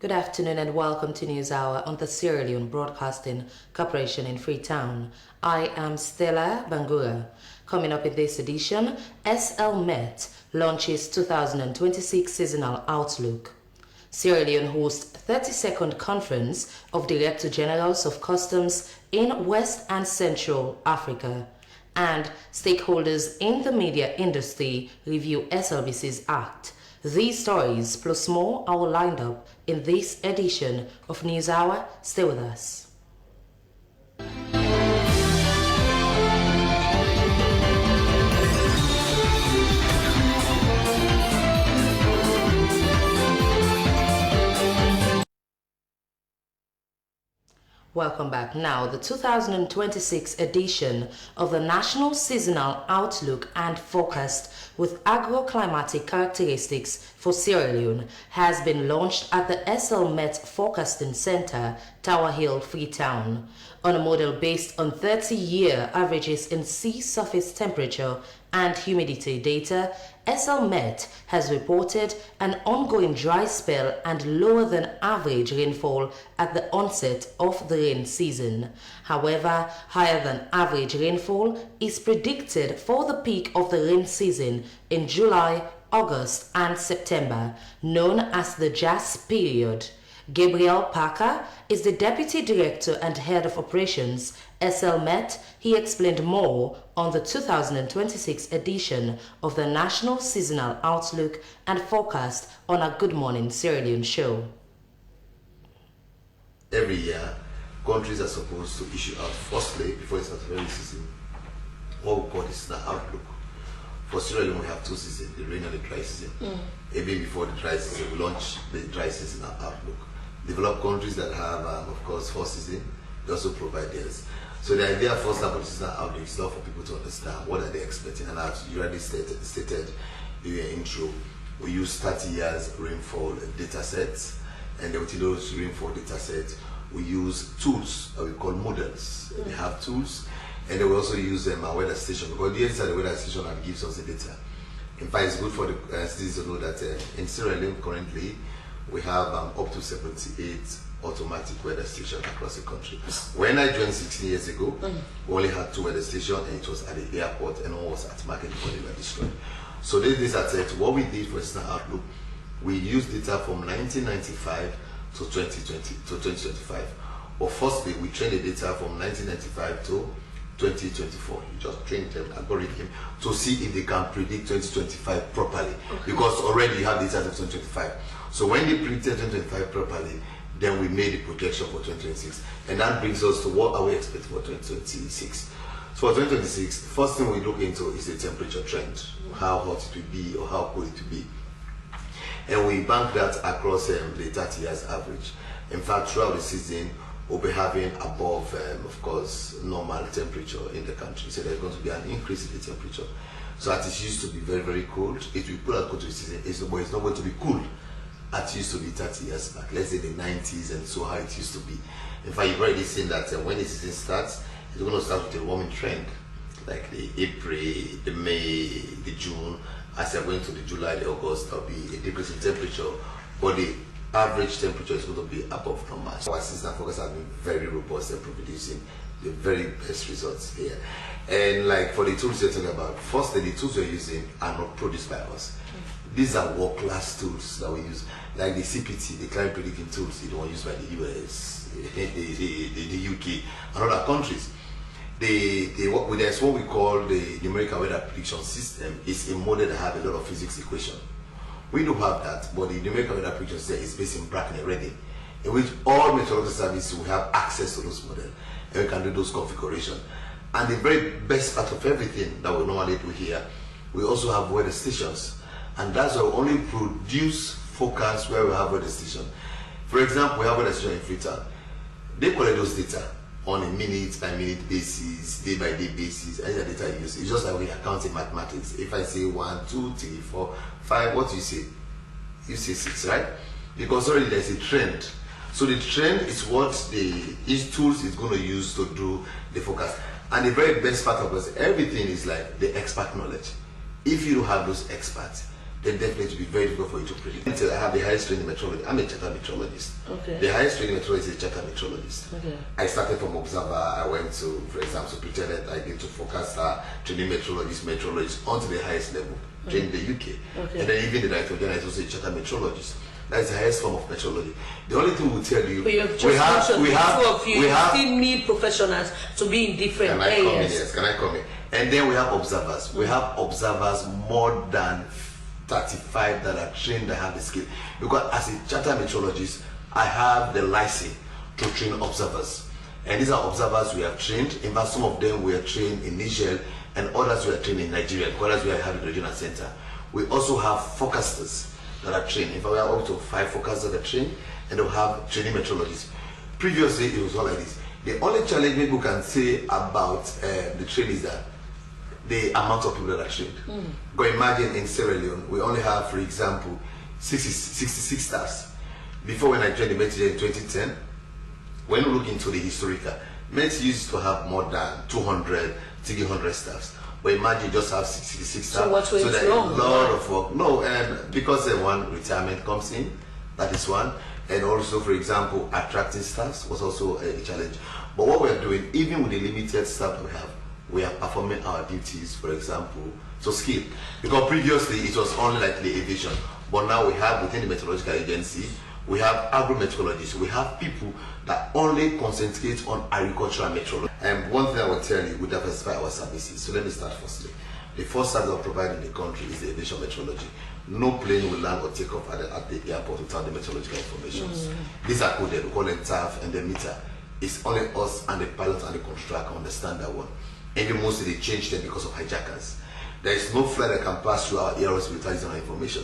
Good afternoon and welcome to Newshour on the Sierra Leone Broadcasting Corporation in Freetown. I am Stella Bangura. Coming up in this edition, SL Met launches 2026 Seasonal Outlook. Sierra Leone hosts 32nd Conference of Director Generals of Customs in West and Central Africa. And stakeholders in the media industry review SLBC's Act. These stories plus more are lined up in this edition of Newshour. Stay with us. Welcome back. Now, the 2026 edition of the National Seasonal Outlook and Forecast with Agroclimatic Characteristics for Sierra Leone has been launched at the SL Met Forecasting Center, Tower Hill, Freetown. On a model based on 30-year averages in sea surface temperature and humidity data, SL Met has reported an ongoing dry spell and lower than average rainfall at the onset of the rain season. However, higher than average rainfall is predicted for the peak of the rain season in July, August, and September, known as the Jas period. Gabriel Parker is the Deputy Director and Head of Operations, SL Met. He explained more on the 2026 edition of the National Seasonal Outlook and Forecast on our Good Morning Sierra Leone show. Every year, countries are supposed to issue out firstly, before it starts the rainy season, what we call the seasonal outlook. For Sierra Leone, we have two seasons, the rain and the dry season. Maybe before the dry season, we launch the dry seasonal outlook. Developed countries that have, of course, four seasons, they also provide theirs. So the idea first about the seasonal outlook is not for people to understand what are they expecting. And as you already stated in your intro, we use 30 years rainfall data sets, and with those rainfall data sets, we use tools that we call models. They have tools, and they will also use a weather station, because the inside the weather station that gives us the data. In fact, it's good for the citizens to know that in Sierra Leone currently, we have up to 78 automatic weather stations across the country. When I joined 16 years ago, we only had 2 weather stations, and it was at the airport and one was at market before they were destroyed. So this at it. What we did for Seasonal Outlook, we used data from 1995 to 2025. But firstly, we trained the data from 1995 to 2024. You just train them algorithm to see if they can predict 2025 properly, because already you have data of 2025. So when they predicted 2025 properly, then we made the projection for 2026, and that brings us to what are we expecting for 2026. So for 2026, first thing we look into is the temperature trend, how hot it will be or how cold it will be, and we bank that across the 30 years average. In fact, throughout the season, we'll be having above, of course, normal temperature in the country. So there's going to be an increase in the temperature. So as it used to be very, very cold, it will pull out go to the season, but it's not going to be cool as it used to be 30 years back. Let's say the 90s, and so how it used to be. In fact, you've already seen that when the season starts, it's going to start with a warming trend, like the April, the May, the June. As you're going to the July, the August, there'll be a decrease in temperature, but the average temperature is going to be above normal. So our seasonal focus has been very robust and producing the very best results here. And like for the tools you're talking about, firstly, the tools we're using are not produced by us. These are world-class tools that we use, like the CPT, the climate predicting tools, the one used by the US, the UK, and other countries. There's what we call the numerical weather prediction system. It's a model that has a lot of physics equation. We do have that, but the numerical weather prediction system is based in Bracken and Reading, in which all meteorological services will have access to those models, and we can do those configurations. And the very best part of everything that we normally do here, we also have weather stations. And that's why we only produce forecasts where we have weather station. For example, we have weather station in Freetown. They collect those data on a minute-by-minute basis, day-by-day basis, and the data you use. It's just like when you're counting mathematics. If I say 1, 2, 3, 4, 5, what do you say? You say 6, right? Because already there's a trend. So the trend is what each tools is going to use to do the forecast. And the very best part of this, everything is like the expert knowledge. If you don't have those experts, then definitely it will be very difficult for you to predict. Until I have the highest training meteorologist. I'm a chartered meteorologist. Okay. The highest training meteorologist is a chartered meteorologist. Okay. I started from observer. I went to, for example, pretended I did to forecaster, training meteorologist, onto the highest level, trained in the UK. Okay. And then even the director general is also a chartered meteorologist. That's the highest form of meteorology. The only thing we'll tell you, but you've just mentioned two of you still need professionals to be in different areas. Yes, can I come in? And then we have observers. We have observers more than 35 that are trained, that have the skill. Because as a chartered meteorologist, I have the license to train observers. And these are observers we have trained. In fact, some of them we are trained in Niger, and others we are trained in Nigeria, others we have in the regional center. We also have forecasters that are trained. In fact, we have up to 5 forecasters that are trained, and we have training meteorologists. Previously, it was all like this. The only challenge people can say about the training is that the amount of people that are trained. Go imagine in Sierra Leone, we only have, for example, 66 staffs. Before, when I joined the Met in 2010, when we look into the historical, Met used to have more than 200, 300 staffs. But imagine just have 66 staff. So what's so there's a lot of work. No, and because one retirement comes in, that is one. And also, for example, attracting staffs was also a challenge. But what we're doing, even with the limited staff that we are performing our duties, for example, so skill. Because previously it was only like the aviation, but now we have within the meteorological agency, we have agro-meteorologists, we have people that only concentrate on agricultural meteorology. And one thing I will tell you, we diversify our services. So let me start firstly. The first service we provide in the country is the aviation meteorology. No plane will land or take off at the airport without the meteorological information. These are coded, we call them TAF and the meter. It's only us and the pilot and the constructor can understand that one. And mostly they change them because of hijackers. There is no flight that can pass through our areas without using our information.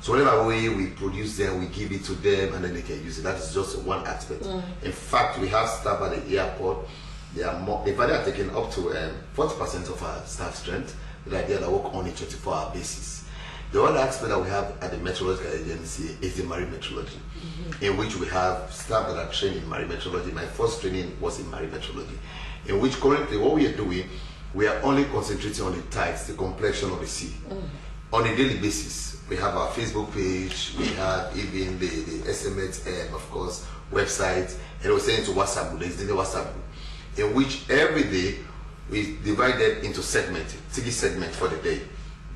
So whatever way we produce them, we give it to them, and then they can use it. That is just one aspect. In fact, we have staff at the airport. They are more. In fact, they are taking up to 40% of our staff strength. The idea that work on a 24-hour basis. The other aspect that we have at the meteorological agency is the marine meteorology, in which we have staff that are trained in marine meteorology. My first training was in marine meteorology, in which currently what we are doing, we are only concentrating on the tides, the complexion of the sea. On a daily basis, we have our Facebook page, we have even the SMS, of course, website, and we're sending to WhatsApp group. There's the WhatsApp group, in which every day we divide them into segments, 3 segments for the day.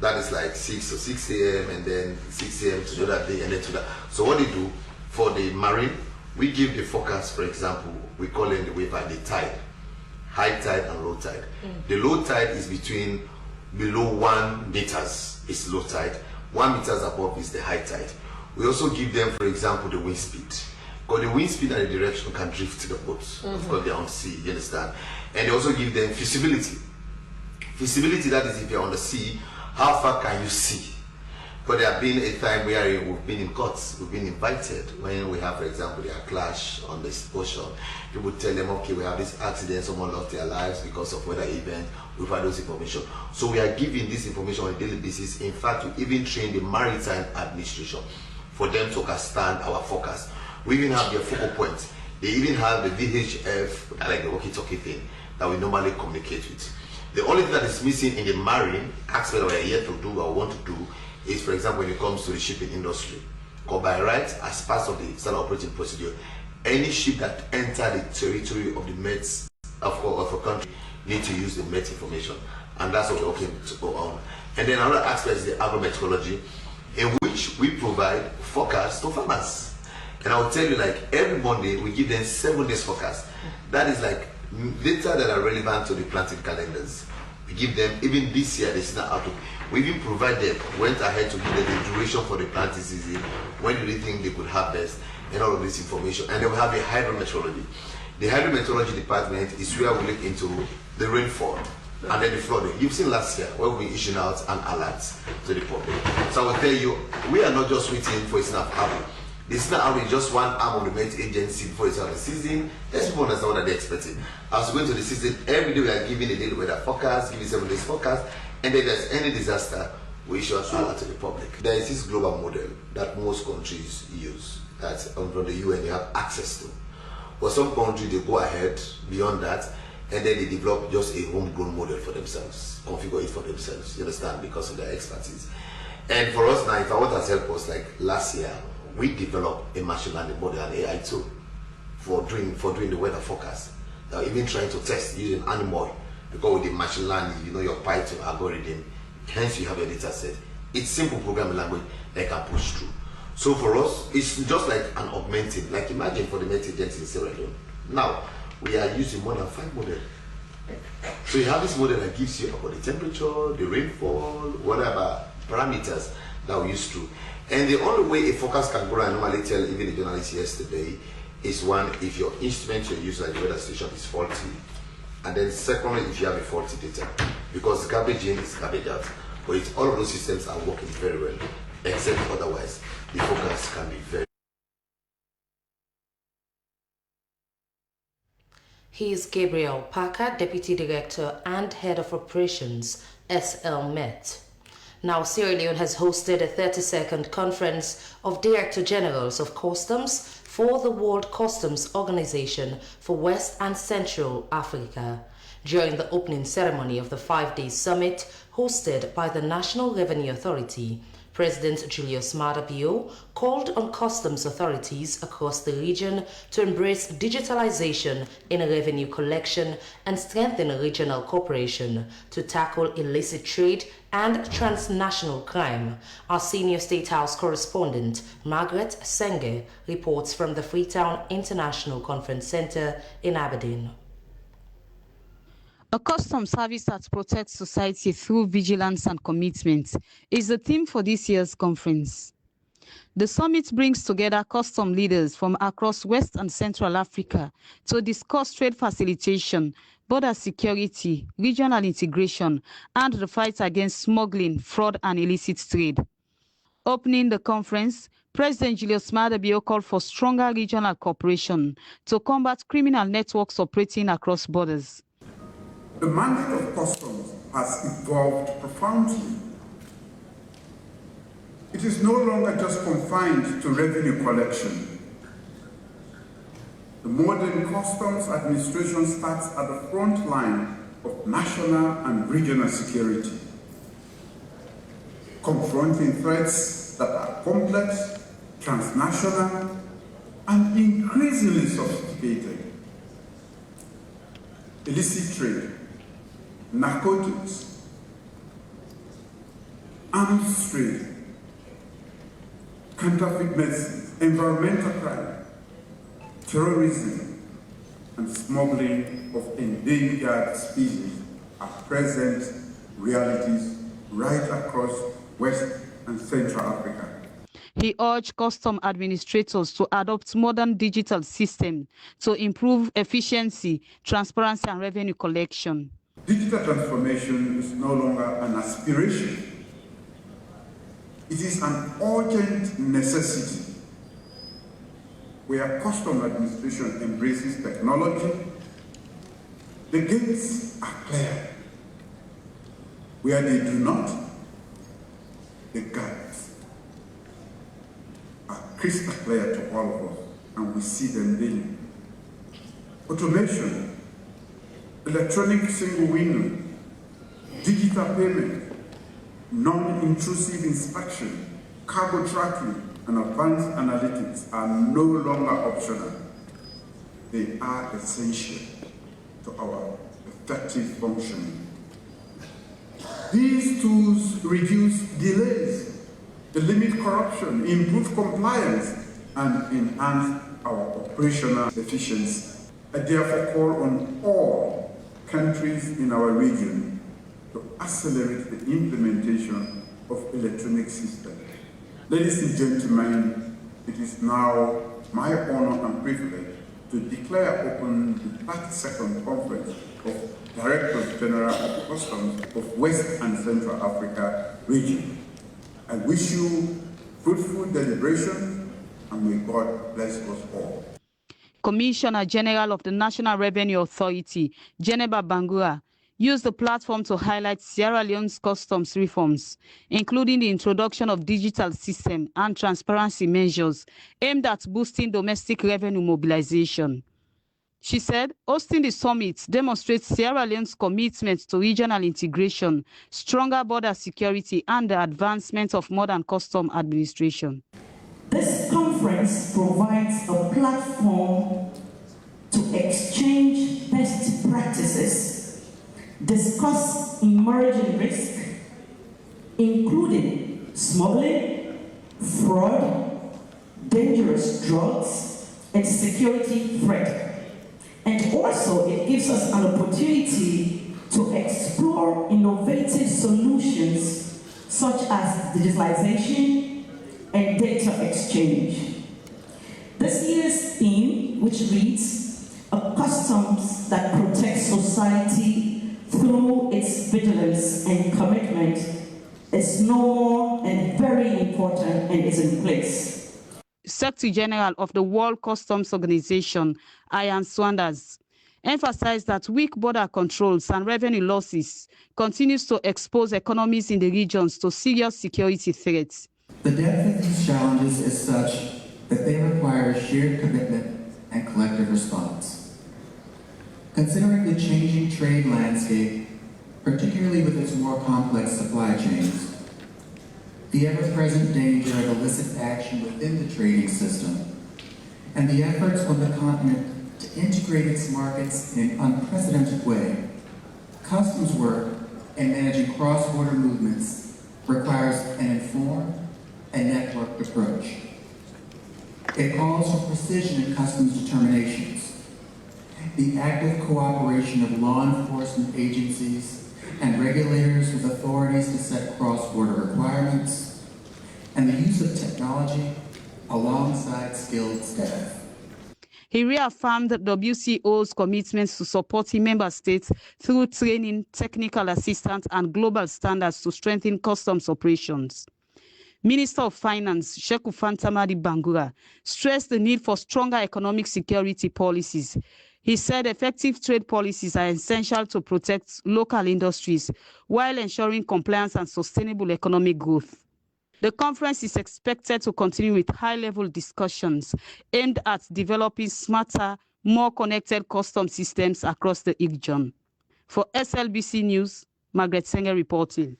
That is like 6 a.m. and then 6 a.m. to the other day, and then to that. So what they do for the marine, we give the forecast. For example, we call in the wave at the tide, high tide and low tide. The low tide is between below 1 meters is low tide, 1 meters above is the high tide. We also give them, for example, the wind speed. Because the wind speed and the direction can drift the boats. Of course, they're on sea, you understand? And they also give them visibility. Visibility, that is, if you're on the sea, how far can you see? But there have been a time where we've been in courts, we've been invited when we have, for example, a clash on this ocean. People tell them, okay, we have this accident, someone lost their lives because of weather event, we've had those information. So we are giving this information on a daily basis. In fact, we even train the maritime administration for them to understand our forecast. We even have their focal points. They even have the VHF, like the walkie-talkie thing, that we normally communicate with. The only thing that is missing in the marine aspect that we are yet to do or want to do is, for example, when it comes to the shipping industry. Because by right, as part of the standard operating procedure, any ship that enter the territory of the Met of a country need to use the Met information, and that's what we're working to go on. And then another aspect is the agrometeorology, in which we provide forecasts to farmers. And I will tell you, like every Monday, we give them 7 days forecast. That is like data that are relevant to the planting calendars. We give them, even this year, the seasonal outlook. We even provide them, went ahead to give them the duration for the planting season, when do they think they could harvest, and all of this information. And then we have the hydrometeorology. The hydrometeorology department is where we look into the rainfall and then the flooding. You've seen last year where we issued out an alert to the public. So I will tell you, we are not just waiting for a seasonal outlook. The seasonal outlook is just one arm of the Met agency before it's out of the season. Let's people understand what they're expecting. As we go into the season, every day we are giving a daily weather forecast, giving 7 days forecast, and then there's any disaster, we issue an alert to the public. There is this global model that most countries use, that from the UN you have access to. But some countries, they go ahead beyond that, and then they develop just a homegrown model for themselves, configure it for themselves, you understand, because of their expertise. And for us now, if I want to help us, like last year, we developed a machine learning model and AI tool for doing the weather forecast. Even trying to test using animal, because with the machine learning, you know your Python algorithm, hence you have your data set. It's simple programming language that can push through. So for us, it's just like an augmenting. Like imagine for the Met Agency in Sierra Leone. Now we are using more than 5 models. So you have this model that gives you about the temperature, the rainfall, whatever parameters that we used to. And the only way a forecast can go, I normally tell even the journalists yesterday, is one, if your instrument you use like the weather station is faulty, and then secondly, if you have a faulty data, because garbage in is garbage out. But if all of those systems are working very well, except otherwise, the forecast can be very. He is Gabriel Parker, Deputy Director and Head of Operations, SL Met. Now, Sierra Leone has hosted a 32nd Conference of Director Generals of Customs for the World Customs Organization for West and Central Africa. During the opening ceremony of the 5-day summit hosted by the National Revenue Authority, President Julius Maada Bio called on customs authorities across the region to embrace digitalization in revenue collection and strengthen regional cooperation to tackle illicit trade and transnational crime. Our senior State House correspondent, Margaret Senge, reports from the Freetown International Conference Center in Aberdeen. A custom service that protects society through vigilance and commitment is the theme for this year's conference. The summit brings together custom leaders from across West and Central Africa to discuss trade facilitation, border security, regional integration, and the fight against smuggling, fraud, and illicit trade. Opening the conference, President Julius Maada Bio called for stronger regional cooperation to combat criminal networks operating across borders. The mandate of customs has evolved profoundly. It is no longer just confined to revenue collection. The modern customs administration starts at the front line of national and regional security, confronting threats that are complex, transnational, and increasingly sophisticated. Illicit trade, narcotics, arms trade, counterfeit medicines, environmental crime, terrorism, and smuggling of endangered species are present realities right across West and Central Africa. He urged custom administrators to adopt modern digital systems to improve efficiency, transparency, and revenue collection. Digital transformation is no longer an aspiration. It is an urgent necessity. Where custom administration embraces technology, the gates are clear. Where they do not, the gaps are crystal clear to all of us, and we see them daily. Automation, electronic single window, digital payment, non-intrusive inspection, cargo tracking, and advanced analytics are no longer optional. They are essential to our effective functioning. These tools reduce delays, limit corruption, improve compliance, and enhance our operational efficiency. I therefore call on all countries in our region to accelerate the implementation of electronic systems. Ladies and gentlemen, it is now my honor and privilege to declare open the 32nd Conference of Directors General of Customs of West and Central Africa region. I wish you fruitful deliberation, and may God bless us all. Commissioner General of the National Revenue Authority, Geneba Bangura, used the platform to highlight Sierra Leone's customs reforms, including the introduction of digital systems and transparency measures aimed at boosting domestic revenue mobilization. She said hosting the summit demonstrates Sierra Leone's commitment to regional integration, stronger border security, and the advancement of modern custom administration. This conference provides a platform to exchange best practices, discuss emerging risks, including smuggling, fraud, dangerous drugs, and security threat. And also, it gives us an opportunity to explore innovative solutions such as digitalization and data exchange. This year's theme, which reads, "A customs that protects society through its vigilance and commitment," is no more and very important and is in place. Secretary General of the World Customs Organization, Ian Sanders, emphasized that weak border controls and revenue losses continues to expose economies in the regions to serious security threats. The depth of these challenges is such that they require a shared commitment and collective response. Considering the changing trade landscape, particularly with its more complex supply chains, the ever-present danger of illicit action within the trading system, and the efforts on the continent to integrate its markets in an unprecedented way, customs work in managing cross-border movements requires an informed and networked approach. It calls for precision in customs determinations, the active cooperation of law enforcement agencies and regulators with authorities to set cross-border requirements, and the use of technology alongside skilled staff. He reaffirmed the WCO's commitments to supporting member states through training, technical assistance, and global standards to strengthen customs operations. Minister of Finance, Sheku Fantamadi Bangura, stressed the need for stronger economic security policies. He said effective trade policies are essential to protect local industries while ensuring compliance and sustainable economic growth. The conference is expected to continue with high-level discussions aimed at developing smarter, more connected customs systems across the region. For SLBC News, Margaret Senge reporting.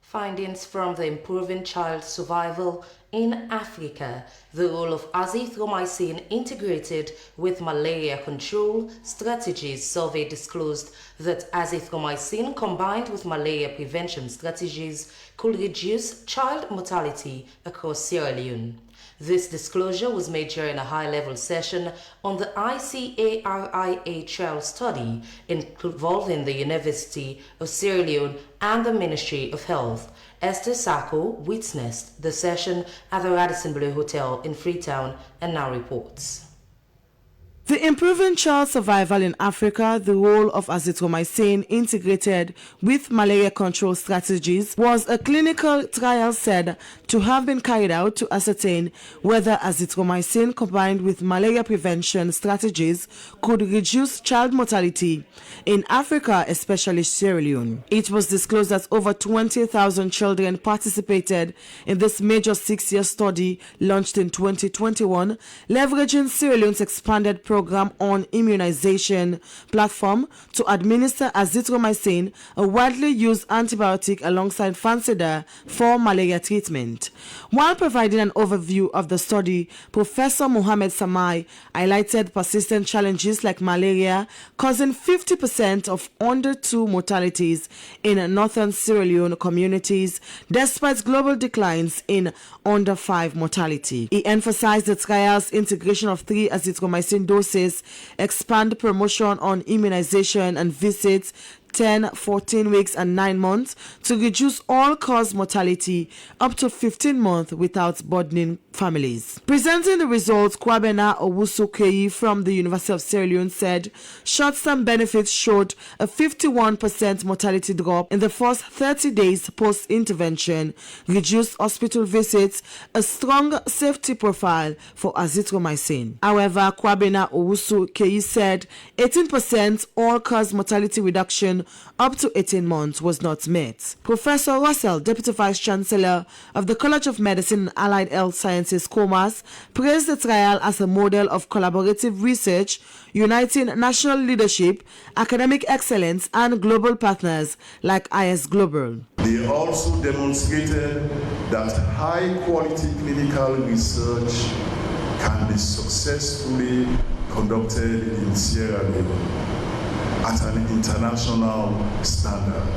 Findings from the Improving Child Survival in Africa, the role of azithromycin integrated with malaria control strategies survey disclosed that azithromycin combined with malaria prevention strategies could reduce child mortality across Sierra Leone. This disclosure was made during a high-level session on the ICARIA trial study involving the University of Sierra Leone and the Ministry of Health. Esther Sacco witnessed the session at the Radisson Blu Hotel in Freetown and now reports. The Improving Child Survival in Africa, the role of azithromycin integrated with malaria control strategies, was a clinical trial said to have been carried out to ascertain whether azithromycin combined with malaria prevention strategies could reduce child mortality in Africa, especially Sierra Leone. It was disclosed that over 20,000 children participated in this major 6-year study launched in 2021, leveraging Sierra Leone's expanded program on immunization platform to administer azithromycin, a widely used antibiotic alongside Fansidar for malaria treatment. While providing an overview of the study, Professor Mohamed Samai highlighted persistent challenges like malaria causing 50% of under 2 mortalities in northern Sierra Leone communities, despite global declines in under 5 mortality. He emphasized the trial's integration of 3 azithromycin doses, expand promotion on immunization and visits 10, 14 weeks and 9 months to reduce all-cause mortality up to 15 months without burdening families. Presenting the results, Kwabena Owusu-Keyi from the University of Sierra Leone said short-term benefits showed a 51% mortality drop in the first 30 days post-intervention, reduced hospital visits, a strong safety profile for azithromycin. However, Kwabena Owusu-Keyi said 18% all-cause mortality reduction duration up to 18 months was not met. Professor Russell, Deputy Vice Chancellor of the College of Medicine and Allied Health Sciences, COMAS, praised the trial as a model of collaborative research uniting national leadership, academic excellence, and global partners like IS Global. They also demonstrated that high-quality clinical research can be successfully conducted in Sierra Leone at an international standard.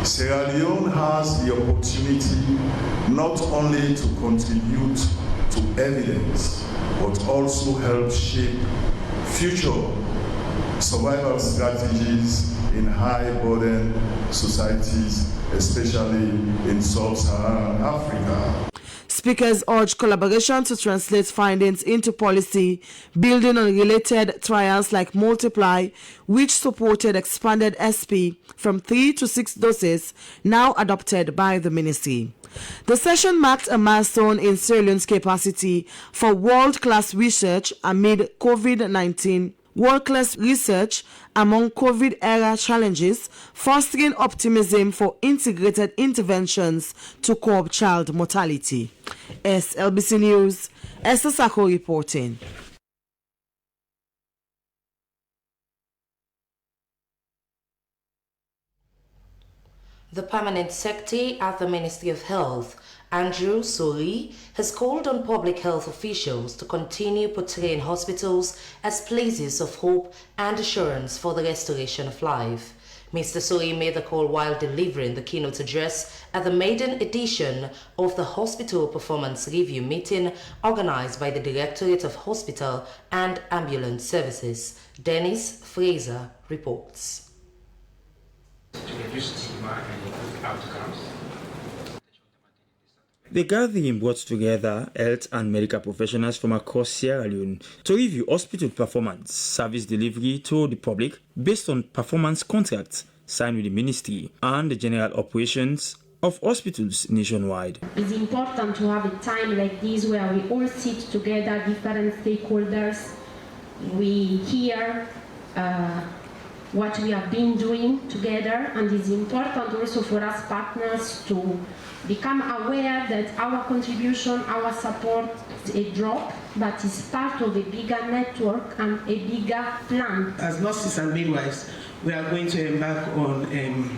Sierra Leone has the opportunity not only to contribute to evidence, but also help shape future survival strategies in high-burden societies, especially in sub-Saharan Africa. Speakers urged collaboration to translate findings into policy, building on related trials like Multiply, which supported expanded SP from 3 to 6 doses, now adopted by the ministry. The session marked a milestone in Sierra Leone's capacity for world-class research amid COVID-19. World-class research among COVID-era challenges, fostering optimism for integrated interventions to curb child mortality. SLBC News, Esther Sako reporting. The Permanent Secretary at the Ministry of Health, Andrew Suri, has called on public health officials to continue portraying hospitals as places of hope and assurance for the restoration of life. Mr. Suri made the call while delivering the keynote address at the maiden edition of the Hospital Performance Review meeting organized by the Directorate of Hospital and Ambulance Services. Dennis Fraser reports. To reduce stigma and improve outcomes. The gathering brought together health and medical professionals from across Sierra Leone to review hospital performance, service delivery to the public based on performance contracts signed with the ministry and the general operations of hospitals nationwide. It's important to have a time like this where we all sit together, different stakeholders. We hear what we have been doing together, and it's important also for us partners to become aware that our contribution, our support is a drop, but is part of a bigger network and a bigger plan. As nurses and midwives, we are going to embark on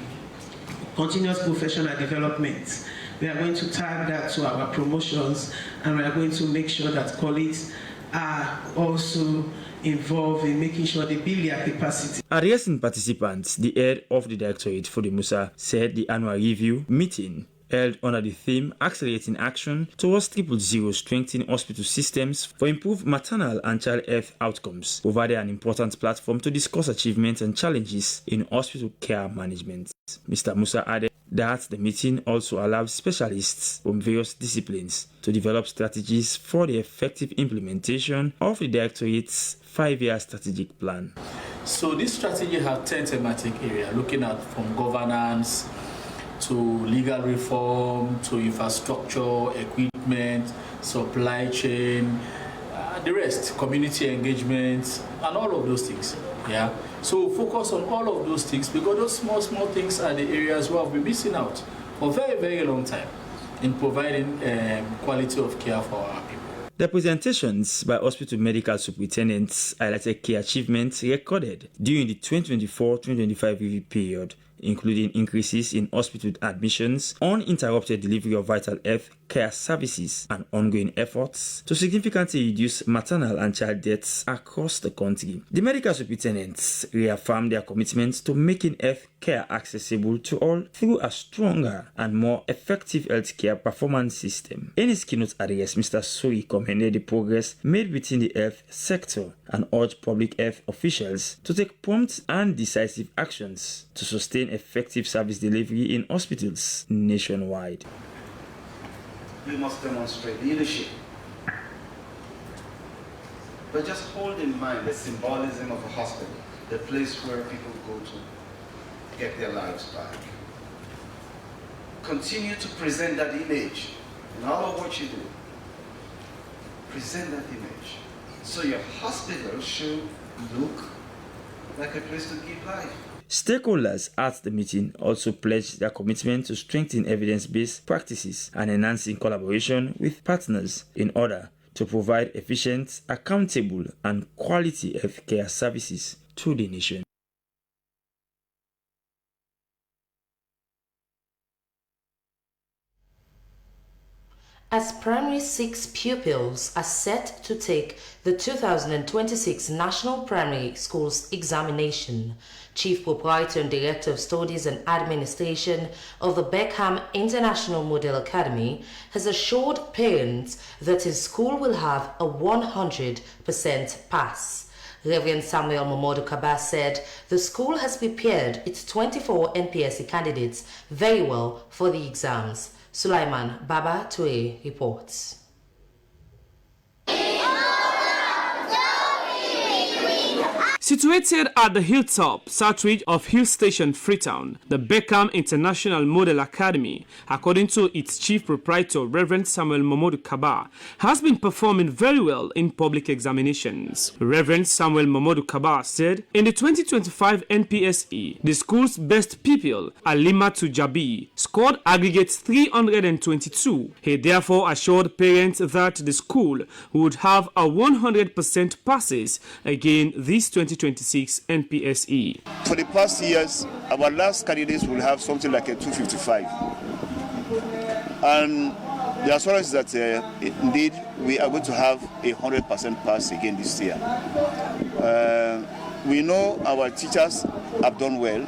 continuous professional development. We are going to tag that to our promotions, and we are going to make sure that colleagues are also involved in making sure they build their capacity. Addressing participants, the head of the Directorate for the Musa said the annual review meeting held under the theme Accelerating Action Towards 000 Strengthening Hospital Systems for Improved Maternal and Child Health Outcomes provided an important platform to discuss achievements and challenges in hospital care management. Mr. Musa added that the meeting also allows specialists from various disciplines to develop strategies for the effective implementation of the Directorate's 5-year strategic plan. So this strategy has 10 thematic areas, looking at from governance to legal reform, to infrastructure, equipment, supply chain, the rest, community engagement, and all of those things. Yeah. So focus on all of those things because those small things are the areas where we've been missing out for a very, very long time in providing quality of care for our people. The presentations by hospital medical superintendents highlighted key achievements recorded during the 2024-2025 review period, including increases in hospital admissions, uninterrupted delivery of vital health care services, and ongoing efforts to significantly reduce maternal and child deaths across the country. The medical superintendents reaffirmed their commitment to making health care accessible to all through a stronger and more effective healthcare performance system. In his keynote address, Mr. Suri commended the progress made within the health sector and urged public health officials to take prompt and decisive actions to sustain effective service delivery in hospitals nationwide. We must demonstrate leadership. But just hold in mind the symbolism of a hospital, the place where people go to get their lives back. Continue to present that image in all of what you do. Present that image. So your hospital should look like a place to give life. Stakeholders at the meeting also pledged their commitment to strengthen evidence-based practices and enhancing collaboration with partners in order to provide efficient, accountable, and quality healthcare services to the nation. As Primary 6 pupils are set to take the 2026 National Primary Schools Examination, Chief Proprietor and Director of Studies and Administration of the Beckham International Model Academy has assured parents that his school will have a 100% pass. Reverend Samuel Momodu Kaba said the school has prepared its 24 NPSC candidates very well for the exams. Sulaiman Baba Toure reports. Situated at the hilltop, southridge of Hill Station, Freetown, the Beckham International Model Academy, according to its chief proprietor, Reverend Samuel Momodu Kaba, has been performing very well in public examinations. Reverend Samuel Momodu Kaba said, in the 2025 NPSE, the school's best pupil, Alimatu Jabi, scored aggregate 322. He therefore assured parents that the school would have a 100% passes again this 2026 NPSE. For the past years, our last candidates will have something like a 255. And the assurance is that indeed we are going to have a 100% pass again this year. We know our teachers have done well.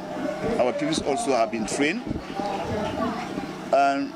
Our pupils also have been trained. And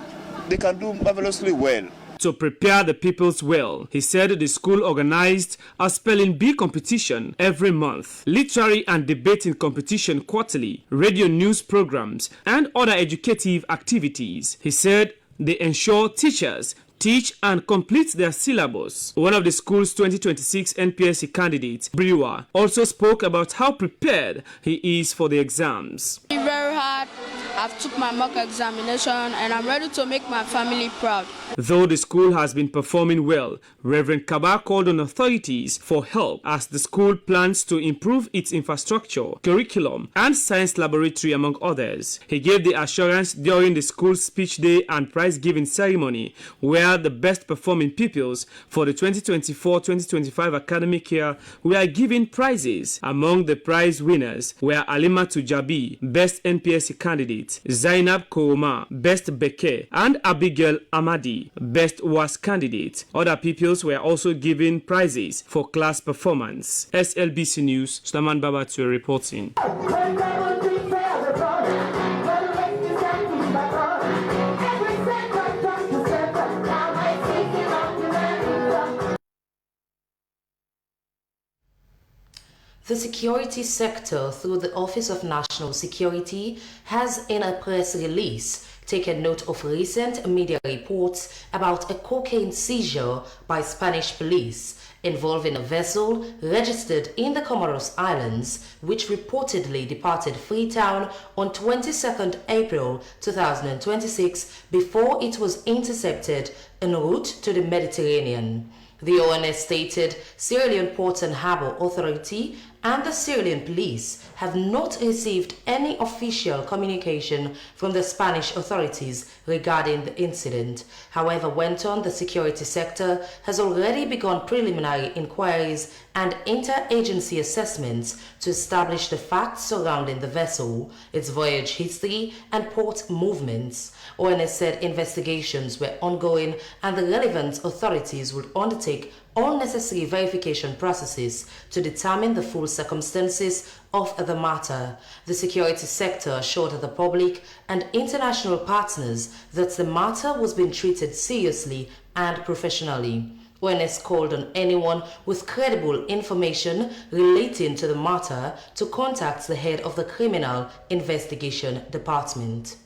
they can do marvelously well. To prepare the pupils well, he said the school organized a spelling bee competition every month, literary and debating competition quarterly, radio news programs, and other educative activities. He said they ensure teachers teach and complete their syllabus. One of the school's 2026 NPSC candidates, Brewer, also spoke about how prepared he is for the exams. Very hard. I've took my mock examination and I'm ready to make my family proud. Though the school has been performing well, Reverend Kaba called on authorities for help as the school plans to improve its infrastructure, curriculum, and science laboratory, among others. He gave the assurance during the school's speech day and prize-giving ceremony, where the best performing pupils for the 2024-2025 academic year were given prizes. Among the prize winners were Alimatu Jabi, Best NPSC Candidate, Zainab Kouma, Best Beke, and Abigail Amadi, Best WAS Candidate. Other pupils were also given prizes for class performance. SLBC News, Sulaiman Babatu reporting. The security sector, through the Office of National Security, has in a press release taken note of recent media reports about a cocaine seizure by Spanish police involving a vessel registered in the Comoros Islands, which reportedly departed Freetown on 22nd April 2026 before it was intercepted en route to the Mediterranean. The ONS stated Sierra Leone Ports and Harbour Authority and the Sierra Leone Police have not received any official communication from the Spanish authorities regarding the incident. However, went on, the security sector has already begun preliminary inquiries and interagency assessments to establish the facts surrounding the vessel, its voyage history, and port movements. ONS said investigations were ongoing and the relevant authorities would undertake all necessary verification processes to determine the full circumstances of the matter. The security sector assured the public and international partners that the matter was being treated seriously and professionally. ONS called on anyone with credible information relating to the matter to contact the head of the Criminal Investigation Department.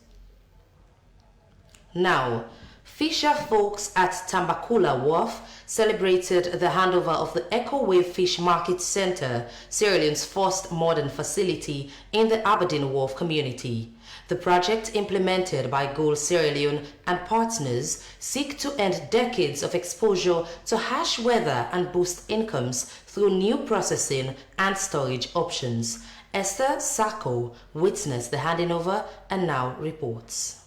Now, Fisher folks at Tambakula Wharf celebrated the handover of the Echo Wave Fish Market Center, Sierra Leone's first modern facility in the Aberdeen Wharf community. The project, implemented by Gold Sierra Leone and partners, seek to end decades of exposure to harsh weather and boost incomes through new processing and storage options. Esther Sacco witnessed the handing over and now reports.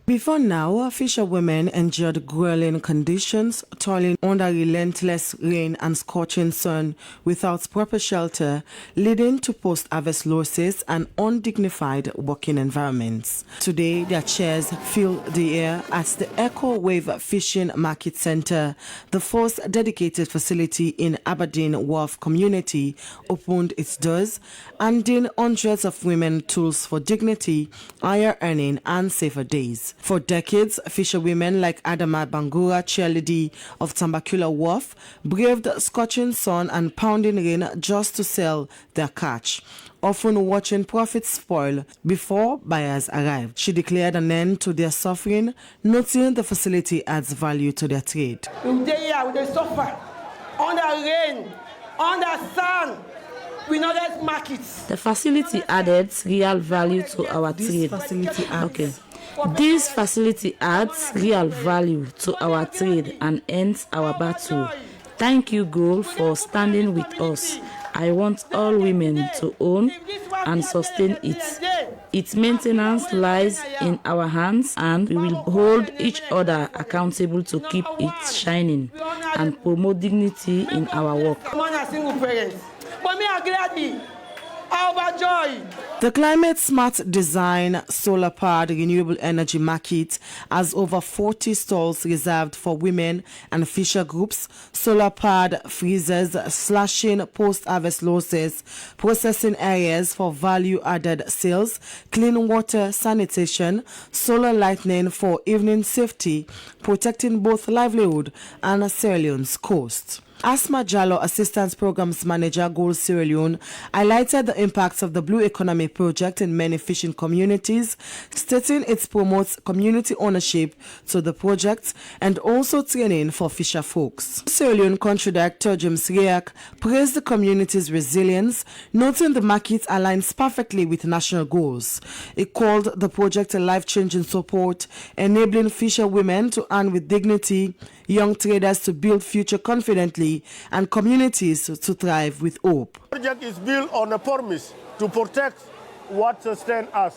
Before now, fisherwomen endured grueling conditions, toiling under relentless rain and scorching sun without proper shelter, leading to post-harvest losses and undignified working environments. Today, their chairs fill the air at the Echo Wave Fishing Market Center. The first dedicated facility in Aberdeen Wharf community opened its doors, handing hundreds of women tools for dignity, higher earning and safer days. For decades, fisherwomen like Adama Bangura Cheerlady of Tambakula Wharf braved scorching sun and pounding rain just to sell their catch, often watching profits spoil before buyers arrived. She declared an end to their suffering, noting the facility adds value to their trade. They suffer under rain, under sun. We know that markets. The facility added real value to our trade. This facility adds real value to our trade and ends our battle. Thank you, Gold, for standing with us. I want all women to own and sustain it. Its maintenance lies in our hands, and we will hold each other accountable to keep it shining and promote dignity in our work. The climate smart design solar powered renewable energy market has over 40 stalls reserved for women and fisher groups, solar powered freezers, slashing post-harvest losses, processing areas for value added sales, clean water sanitation, solar lighting for evening safety, protecting both livelihood and Sierra Leone's coast. Asma Jallo, Assistant Programs Manager, Gold Sierra Leone, highlighted the impacts of the Blue Economy project in many fishing communities, stating it promotes community ownership to the project and also training for fisher folks. Sierra Leone Country Director James Riak praised the community's resilience, noting the market aligns perfectly with national goals. He called the project a life-changing support, enabling fisher women to earn with dignity, young traders to build future confidently, and communities to thrive with hope. The project is built on a promise to protect what sustains us.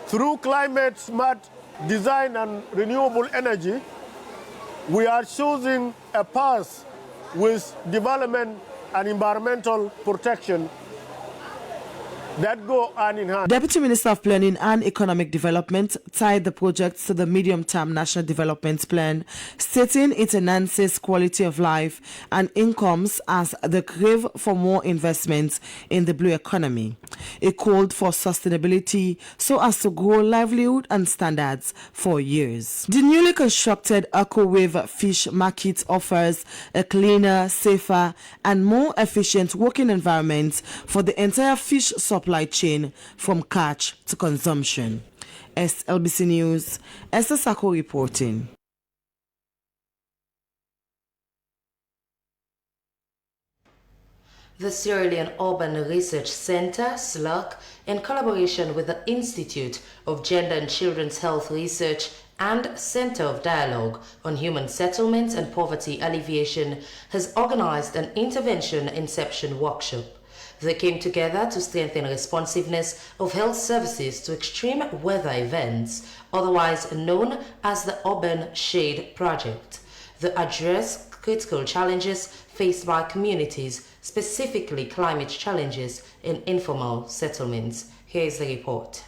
Through climate smart design and renewable energy, we are choosing a path with development and environmental protection that go hand in hand. Deputy Minister of Planning and Economic Development tied the project to the medium-term National Development Plan, stating it enhances quality of life and incomes as the crave for more investments in the blue economy. It called for sustainability so as to grow livelihood and standards for years. The newly constructed Echo Wave Fish Market offers a cleaner, safer, and more efficient working environment for the entire fish supply chain from catch to consumption. SLBC News, Esther Sacco reporting. The Sierra Leone Urban Research Center, SLUC, in collaboration with the Institute of Gender and Children's Health Research and Center of Dialogue on Human Settlement and Poverty Alleviation, has organized an intervention inception workshop. They came together to strengthen responsiveness of health services to extreme weather events, otherwise known as the Urban Shade Project, to address critical challenges faced by communities, specifically climate challenges in informal settlements. Here is the report.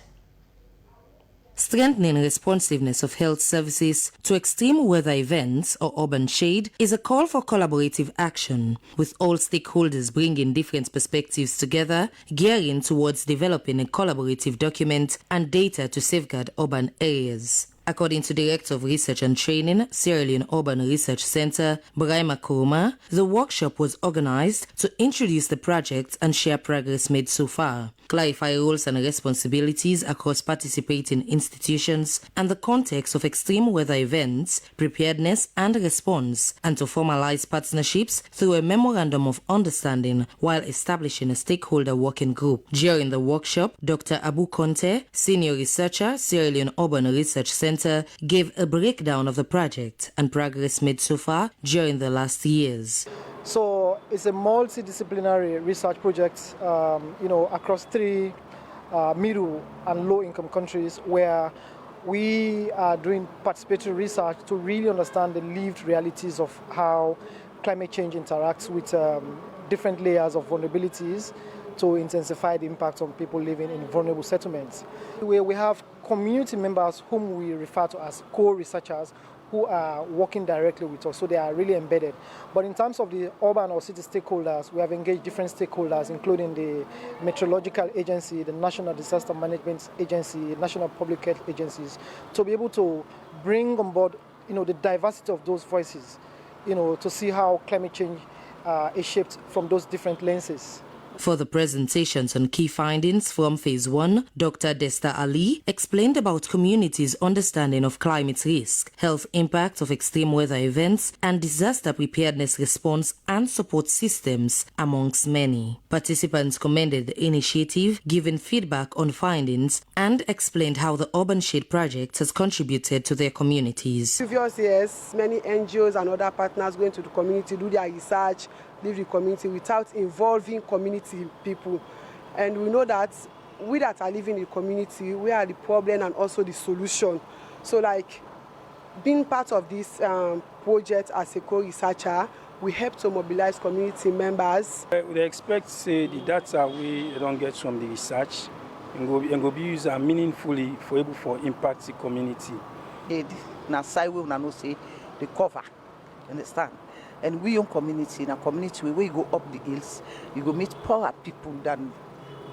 Strengthening responsiveness of health services to extreme weather events or urban shade is a call for collaborative action, with all stakeholders bringing different perspectives together, gearing towards developing a collaborative document and data to safeguard urban areas. According to Director of Research and Training, Sierra Leone Urban Research Center, Braima Kuruma, the workshop was organized to introduce the project and share progress made so far, clarify roles and responsibilities across participating institutions and the context of extreme weather events, preparedness and response, and to formalize partnerships through a memorandum of understanding while establishing a stakeholder working group. During the workshop, Dr. Abu Conte, Senior Researcher, Sierra Leone Urban Research Center, gave a breakdown of the project and progress made so far during the last years. So it's a multidisciplinary research project, across 3 middle and low-income countries where we are doing participatory research to really understand the lived realities of how climate change interacts with different layers of vulnerabilities to intensify the impact on people living in vulnerable settlements. Where we have community members whom we refer to as co-researchers who are working directly with us, so they are really embedded. But in terms of the urban or city stakeholders, we have engaged different stakeholders, including the Meteorological Agency, the National Disaster Management Agency, National Public Health Agencies, to be able to bring on board, the diversity of those voices, to see how climate change is shaped from those different lenses. For the presentations on key findings from Phase 1, Dr. Desta Ali explained about communities' understanding of climate risk, health impact of extreme weather events, and disaster preparedness response and support systems, amongst many. Participants commended the initiative, giving feedback on findings, and explained how the Urban Shade project has contributed to their communities. Previous years, many NGOs and other partners going to the community, do their research, leave the community without involving community people. And we know that we that are living in the community, we are the problem and also the solution. So being part of this project as a co-researcher, we help to mobilize community members. We expect the data we don't get from the research and go be used meaningfully for impact the community. Na side we no say the cover, understand? And we in community, in a community where we go up the hills, you go meet poorer people than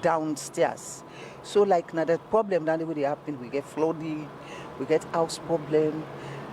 downstairs. So now the problem that really happen, we get flooding, we get house problem.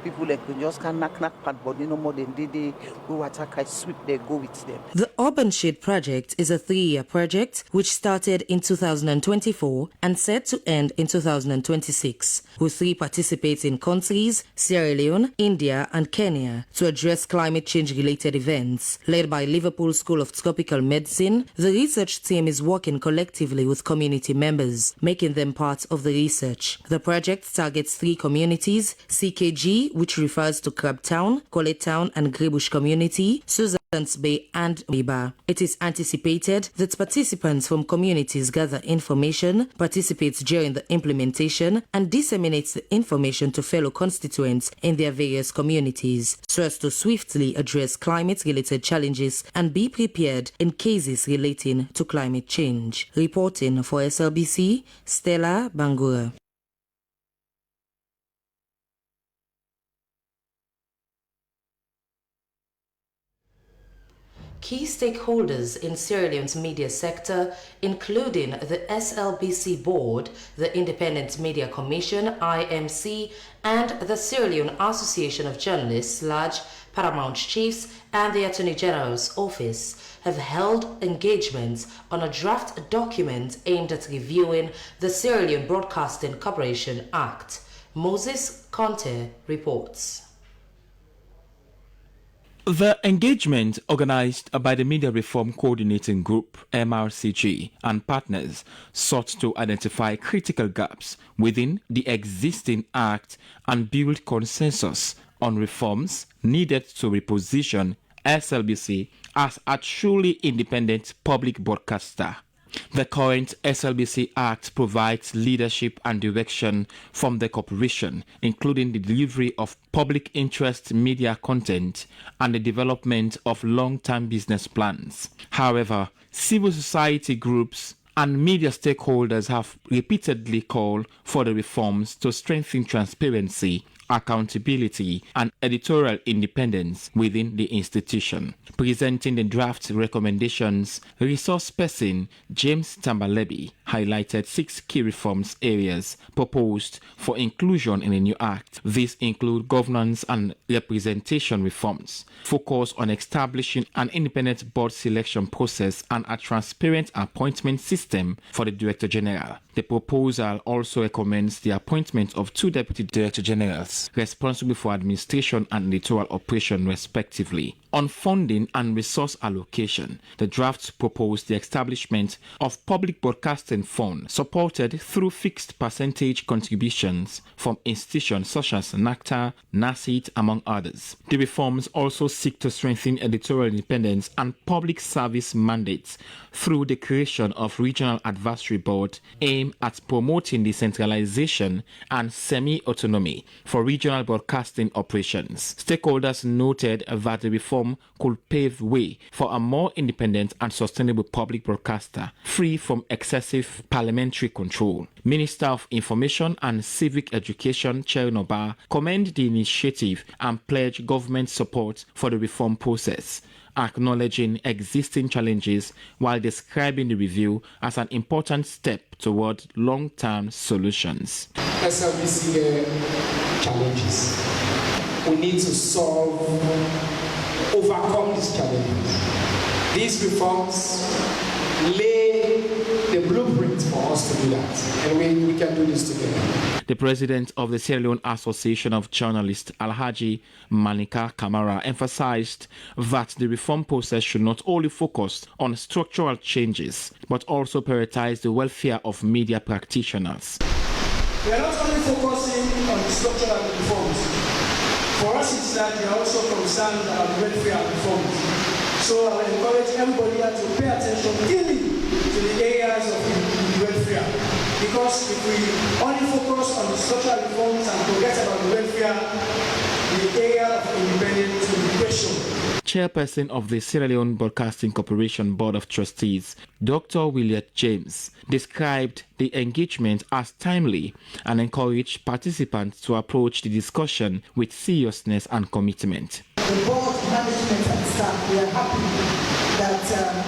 People just can knock but no more than they water can sweep, they go with them. The Urban Shade project is a 3-year project which started in 2024 and set to end in 2026, with 3 participating countries, Sierra Leone, India and Kenya, to address climate change related events. Led by Liverpool School of Tropical Medicine, the research team is working collectively with community members, making them part of the research. The project targets 3 communities: CKG, which refers to Crab Town, Collet Town and Greybush Community, Susan's Bay and Biba. It is anticipated that participants from communities gather information, participate during the implementation and disseminate the information to fellow constituents in their various communities, so as to swiftly address climate-related challenges and be prepared in cases relating to climate change. Reporting for SLBC, Stella Bangura. Key stakeholders in Sierra Leone's media sector, including the SLBC Board, the Independent Media Commission, IMC, and the Sierra Leone Association of Journalists, large Paramount Chiefs, and the Attorney General's Office, have held engagements on a draft document aimed at reviewing the Sierra Leone Broadcasting Corporation Act. Moses Conte reports. The engagement, organized by the Media Reform Coordinating Group, MRCG, and partners, sought to identify critical gaps within the existing Act and build consensus on reforms needed to reposition SLBC as a truly independent public broadcaster. The current SLBC Act provides leadership and direction from the corporation, including the delivery of public interest media content and the development of long-term business plans. However, civil society groups and media stakeholders have repeatedly called for the reforms to strengthen transparency, accountability, and editorial independence within the institution. Presenting the draft recommendations, resource person James Tambalebi highlighted 6 key reforms areas proposed for inclusion in the new act. These include governance and representation reforms, focus on establishing an independent board selection process and a transparent appointment system for the Director General. The proposal also recommends the appointment of 2 Deputy Director Generals responsible for administration and editorial operation respectively. On funding and resource allocation, the draft proposed the establishment of Public Broadcasting Fund supported through fixed percentage contributions from institutions such as NACTA, NACIT, among others. The reforms also seek to strengthen editorial independence and public service mandates through the creation of Regional Advisory Board aimed at promoting decentralization and semi-autonomy for regional broadcasting operations. Stakeholders noted that the reform could pave way for a more independent and sustainable public broadcaster, free from excessive parliamentary control. Minister of Information and Civic Education Chernoba commended the initiative and pledged government support for the reform process, acknowledging existing challenges while describing the review as an important step toward long-term solutions. SLBC challenges. We need to overcome these challenges. These reforms lay the blueprint for us to do that, and we can do this together. The president of the Sierra Leone Association of Journalists, Alhaji Manika Kamara, emphasized that the reform process should not only focus on structural changes, but also prioritize the welfare of media practitioners. We are not only focusing on the structural reforms. For us, it's that we are also concerned about welfare reforms. So I will encourage everybody here to pay attention keenly to the areas of welfare. Because if we only focus on the structural reforms and forget about the welfare, the area of independence will be questioned. Chairperson of the Sierra Leone Broadcasting Corporation Board of Trustees, Dr. William James, described the engagement as timely and encouraged participants to approach the discussion with seriousness and commitment. The board, management and staff, we are happy that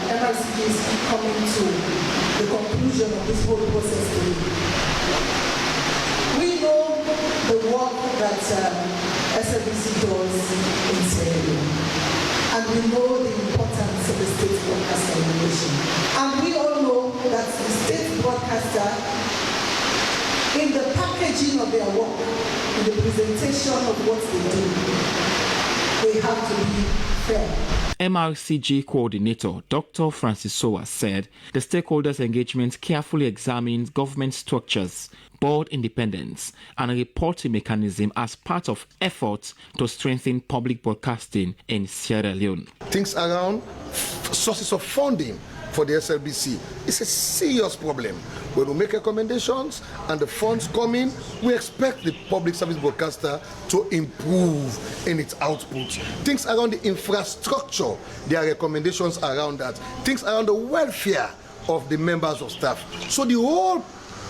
MRCG is coming to the conclusion of this whole process today. We know the work that SLBC does in Sierra Leone. And we know the importance of the state broadcaster regulation. And we all know that the state broadcaster, in the packaging of their work, in the presentation of what they do, they have to be fair. MRCG coordinator Dr. Francis Sowa said the stakeholders' engagement carefully examines government structures, board independence, and a reporting mechanism as part of efforts to strengthen public broadcasting in Sierra Leone. Things around sources of funding for the SLBC is a serious problem. When we make recommendations and the funds come in, we expect the public service broadcaster to improve in its output. Things around the infrastructure, there are recommendations around that. Things around the welfare of the members of staff. So the whole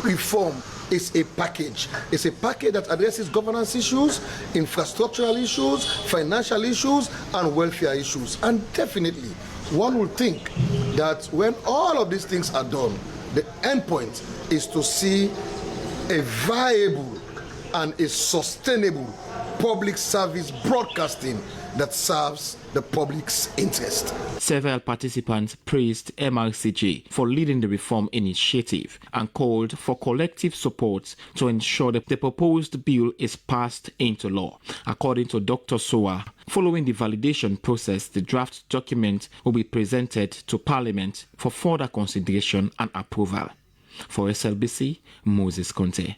reform is a package. It's a package that addresses governance issues, infrastructural issues, financial issues, and welfare issues. And definitely, one would think that when all of these things are done, the end point is to see a viable and a sustainable public service broadcasting that serves the public's interest. Several participants praised MRCG for leading the reform initiative and called for collective support to ensure that the proposed bill is passed into law. According to Dr. Sowa, following the validation process, the draft document will be presented to Parliament for further consideration and approval. For SLBC, Moses Conte.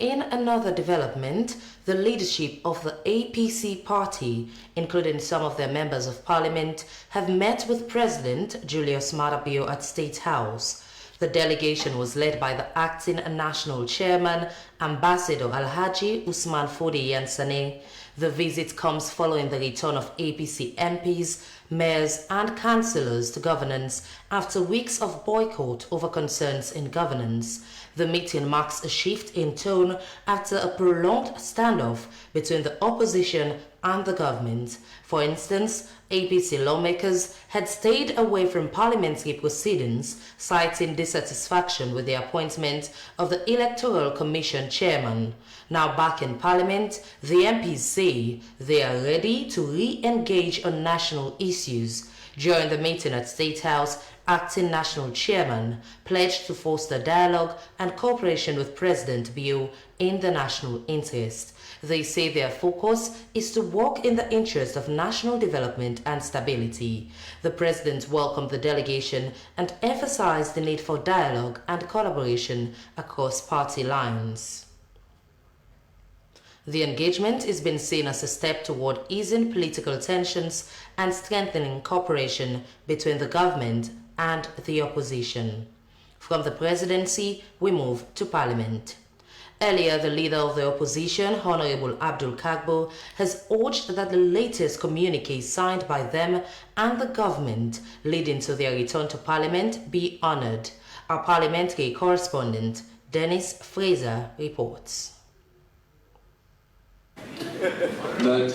In another development, the leadership of the APC party, including some of their members of parliament, have met with President Julius Maada Bio at State House. The delegation was led by the acting national chairman, Ambassador Alhaji Usman Fodi Yansane. The visit comes following the return of APC MPs, mayors and councillors to governance after weeks of boycott over concerns in governance. The meeting marks a shift in tone after a prolonged standoff between the opposition and the government. For instance, APC lawmakers had stayed away from parliamentary proceedings, citing dissatisfaction with the appointment of the Electoral Commission chairman. Now back in Parliament, the MPs say they are ready to re-engage on national issues. During the meeting at State House, Acting National Chairman pledged to foster dialogue and cooperation with President Bio in the national interest. They say their focus is to work in the interest of national development and stability. The President welcomed the delegation and emphasized the need for dialogue and collaboration across party lines. The engagement is being seen as a step toward easing political tensions and strengthening cooperation between the government and the opposition. From the presidency, we move to Parliament. Earlier, the leader of the opposition, Honorable Abdul Kagbo, has urged that the latest communique signed by them and the government leading to their return to Parliament be honored. Our parliamentary correspondent, Dennis Fraser, reports. That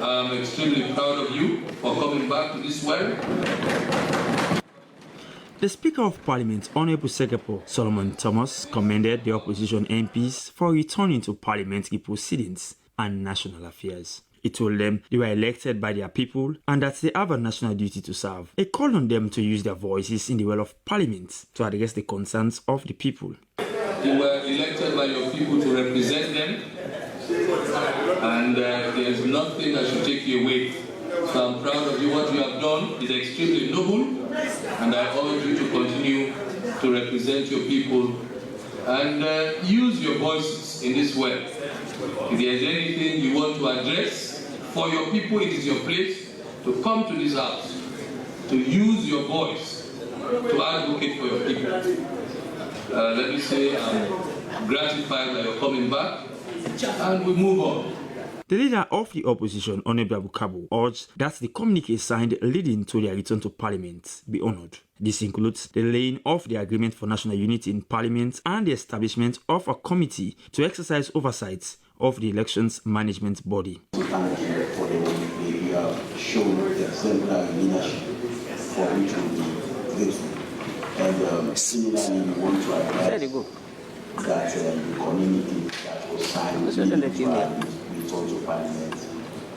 I'm extremely proud of you for coming back to this well. The Speaker of Parliament, Honorable Secretary Solomon Thomas, commended the opposition MPs for returning to parliamentary proceedings and national affairs. He told them they were elected by their people and that they have a national duty to serve. He called on them to use their voices in the well of Parliament to address the concerns of the people. You were elected by your people to represent them, and there's nothing that should take you away. So I'm proud of you. What you have done is extremely noble, and I urge you to continue to represent your people and use your voices in this way. If there's anything you want to address for your people, it is your place to come to this house, to use your voice to advocate for your people. Let me say I'm gratified that you're coming back, and we move on. The leader of the opposition, Honorable Kabo, urged that the communique signed leading to their return to Parliament be honoured. This includes the laying of the Agreement for National Unity in Parliament and the establishment of a committee to exercise oversight of the Elections Management Body. We thank you for the way we have shown exemplary leadership for which we be grateful. And similarly, we want to advise that the community that was signed to Parliament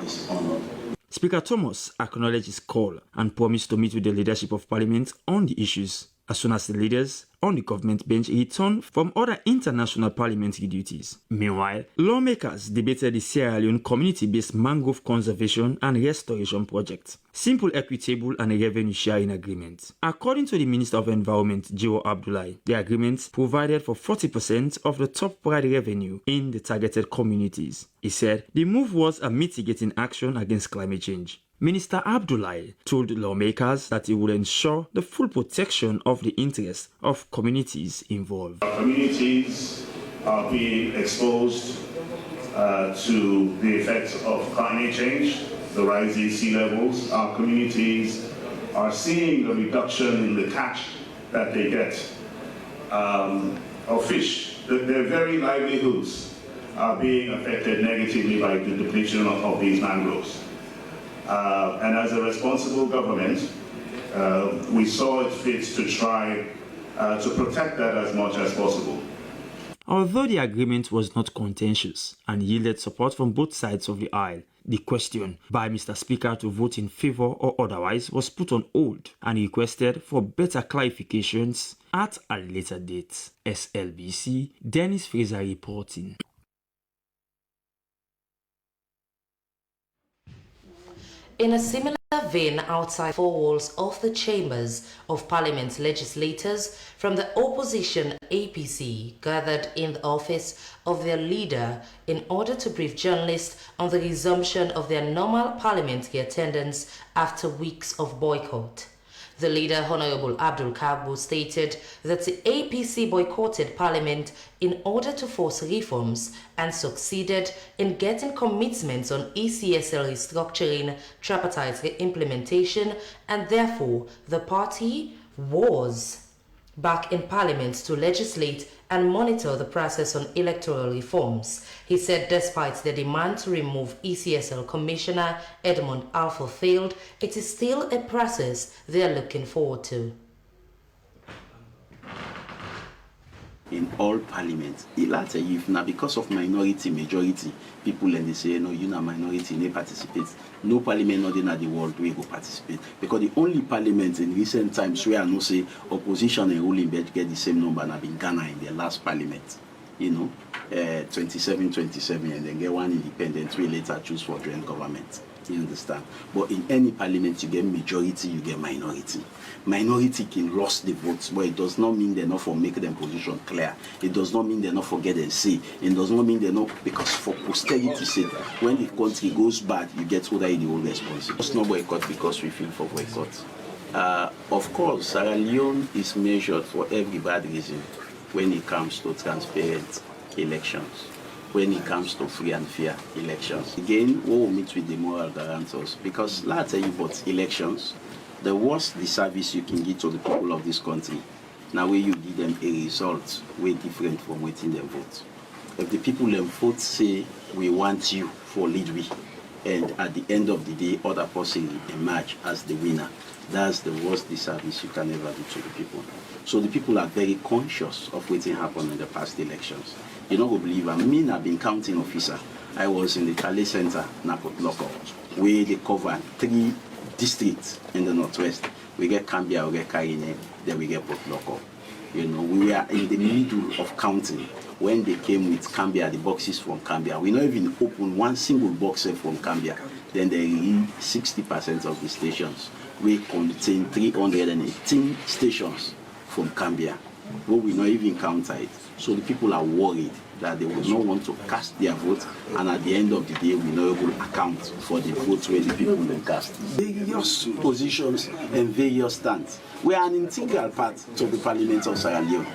is honored. Speaker Thomas acknowledged his call and promised to meet with the leadership of Parliament on the issues as soon as the leaders on the government bench return from other international parliamentary duties. Meanwhile, lawmakers debated the Sierra Leone community-based mangrove conservation and restoration project, simple, equitable and revenue sharing agreement. According to the Minister of Environment, Jiro Abdullahi, the agreement provided for 40% of the top priority revenue in the targeted communities. He said the move was a mitigating action against climate change. Minister Abdullahi told lawmakers that he would ensure the full protection of the interests of communities involved. Our communities are being exposed to the effects of climate change, the rising sea levels. Our communities are seeing a reduction in the catch that they get of fish. Their very livelihoods are being affected negatively by the depletion of these mangroves. And as a responsible government, we saw it fit to try to protect that as much as possible. Although the agreement was not contentious and yielded support from both sides of the aisle, the question by Mr. Speaker to vote in favour or otherwise was put on hold and requested for better clarifications at a later date. SLBC, Dennis Fraser reporting. In a similar vein, outside four walls of the chambers of Parliament, legislators from the opposition APC gathered in the office of their leader in order to brief journalists on the resumption of their normal parliamentary attendance after weeks of boycott. The leader, Honorable Abdul Kagbo, stated that the APC boycotted Parliament in order to force reforms and succeeded in getting commitments on ECSL restructuring, tripartite implementation, and therefore the party was back in Parliament to legislate and monitor the process on electoral reforms. He said despite the demand to remove ECSL Commissioner Edmund Alpha failed, it is still a process they are looking forward to. in all parliaments. If now because of minority, majority, people and they say, no, you know, minority, they participate. No parliament not in the world we go participate. Because the only parliament in recent times where I know say opposition and ruling bed get the same number have been Ghana in their last parliament. You know, 27, and then get one independent, we later choose for joint government. You understand? But in any parliament, you get majority, you get minority. Minority can lose the votes, but it does not mean they're not for make them position clear. It does not mean they're not for get and say. It does not mean they're not, because for posterity's sake, when the country goes bad, you get who they the whole responsibility. It's not boycott because we feel for boycott. Of course, Sierra Leone is measured for every bad reason when it comes to transparent elections, when it comes to free and fair elections. Again, we will meet with the moral guarantors, because let's tell you about elections, the worst disservice you can give to the people of this country, now where you give them a result way different from waiting them vote. If the people them vote say, we want you for lead we, and at the end of the day, other person emerge as the winner, that's the worst disservice you can ever do to the people. So the people are very conscious of what happened in the past elections. You don't believe I mean, I've been counting officer. I was in the Tale Center, Napot Local, where they cover 3 districts in the northwest. We get Cambia, we get Karine, then we get Port Local. You know, we were in the middle of counting when they came with Cambia, the boxes from Cambia. We not even open one single box from Cambia. Then they read 60% of the stations. We contain 318 stations from Cambia, but we not even counter it. So the people are worried that they will not want to cast their vote, and at the end of the day, we not able to account for the votes where the people will cast. Various positions and various stands. We are an integral part of the Parliament of Sierra Leone.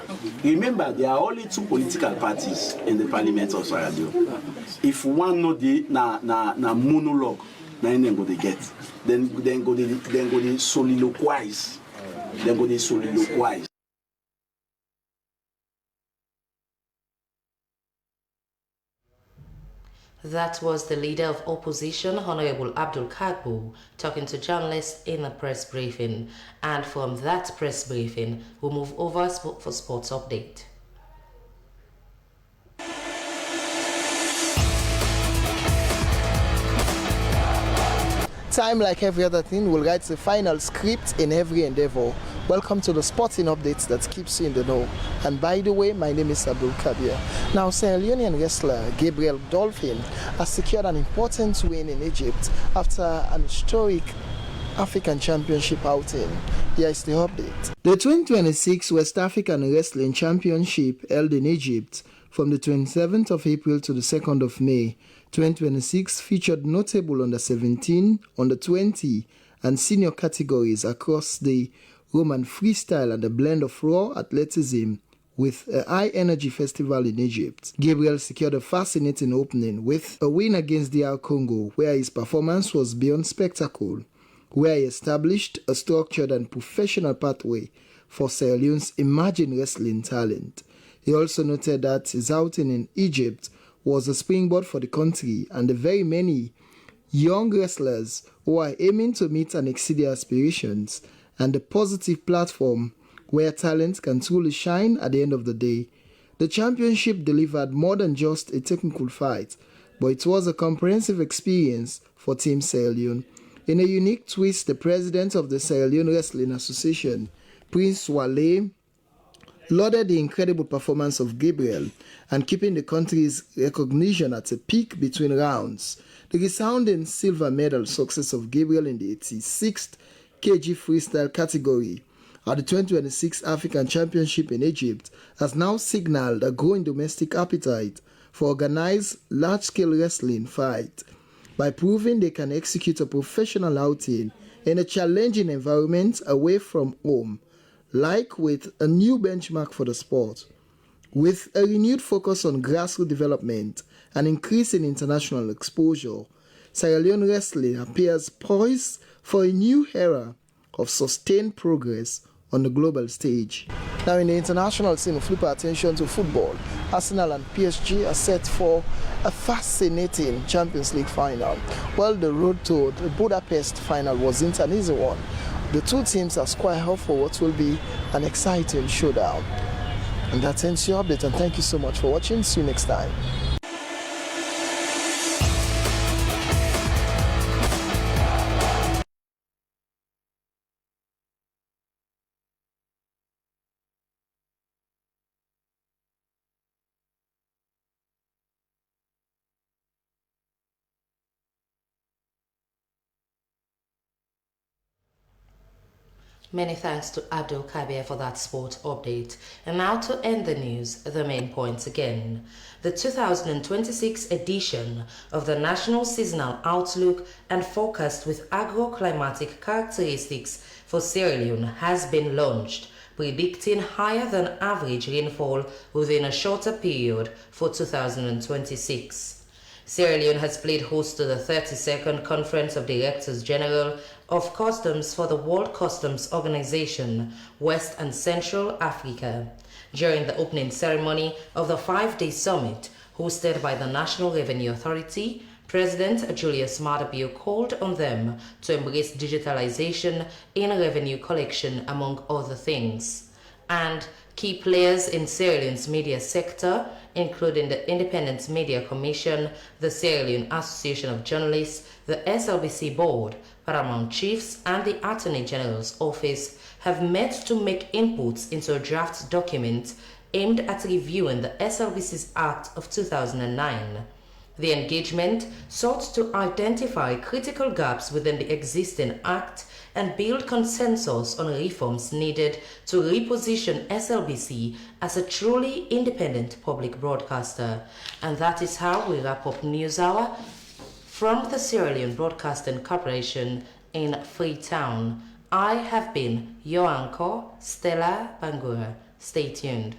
Remember, there are only 2 political parties in the Parliament of Sierra Leone. If one no the na monologue, then go they get. Then go they soliloquize. Then go they soliloquize. That was the leader of opposition, Honorable Abdul Kagbo, talking to journalists in a press briefing. And from that press briefing, we'll move over for sports update. Time, like every other thing, will write the final script in every endeavor. Welcome to the sporting updates that keeps you in the know. And by the way, my name is Abdul Kabir. Now, Sierra Leonean wrestler Gabriel Dolphin has secured an important win in Egypt after an historic African Championship outing. Here is the update. The 2026 West African Wrestling Championship held in Egypt from the 27th of April to the 2nd of May 2026 featured notable under 17, under 20 and senior categories across the Roman freestyle and a blend of raw athleticism with a high-energy festival in Egypt. Gabriel secured a fascinating opening with a win against DR Congo, where his performance was beyond spectacle, where he established a structured and professional pathway for Sierra Leone's emerging wrestling talent. He also noted that his outing in Egypt was a springboard for the country and the very many young wrestlers who are aiming to meet and exceed their aspirations, and a positive platform where talent can truly shine at the end of the day. The championship delivered more than just a technical fight, but it was a comprehensive experience for Team Sierra Leone. In a unique twist, the president of the Sierra Leone Wrestling Association, Prince Wale, lauded the incredible performance of Gabriel and keeping the country's recognition at a peak between rounds. The resounding silver medal success of Gabriel in the 86th kg freestyle category at the 2026 African Championship in Egypt has now signaled a growing domestic appetite for organized large-scale wrestling fight by proving they can execute a professional outing in a challenging environment away from home, like with a new benchmark for the sport. With a renewed focus on grassroots development and increasing international exposure, Sierra Leone wrestling appears poised for a new era of sustained progress on the global stage. Now, in the international scene, we flip our attention to football. Arsenal and PSG are set for a fascinating Champions League final. Well, the road to the Budapest final wasn't an easy one. The two teams are square off for what will be an exciting showdown. And that ends your update, and thank you so much for watching. See you next time. Many thanks to Abdul Kabir for that sport update. And now to end the news, the main points again. The 2026 edition of the National Seasonal Outlook and Forecast with Agroclimatic Characteristics for Sierra Leone has been launched, predicting higher than average rainfall within a shorter period for 2026. Sierra Leone has played host to the 32nd Conference of Directors General of Customs for the World Customs Organization, West and Central Africa. During the opening ceremony of the 5-day summit hosted by the National Revenue Authority, President Julius Maada Bio called on them to embrace digitalization in revenue collection, among other things. And key players in Sierra Leone's media sector, including the Independent Media Commission, the Sierra Leone Association of Journalists, the SLBC Board, Paramount Chiefs, and the Attorney General's Office, have met to make inputs into a draft document aimed at reviewing the SLBC's Act of 2009. The engagement sought to identify critical gaps within the existing Act and build consensus on reforms needed to reposition SLBC as a truly independent public broadcaster. And that is how we wrap up Newshour from the Sierra Leone Broadcasting Corporation in Freetown. I have been your anchor, Stella Bangura. Stay tuned.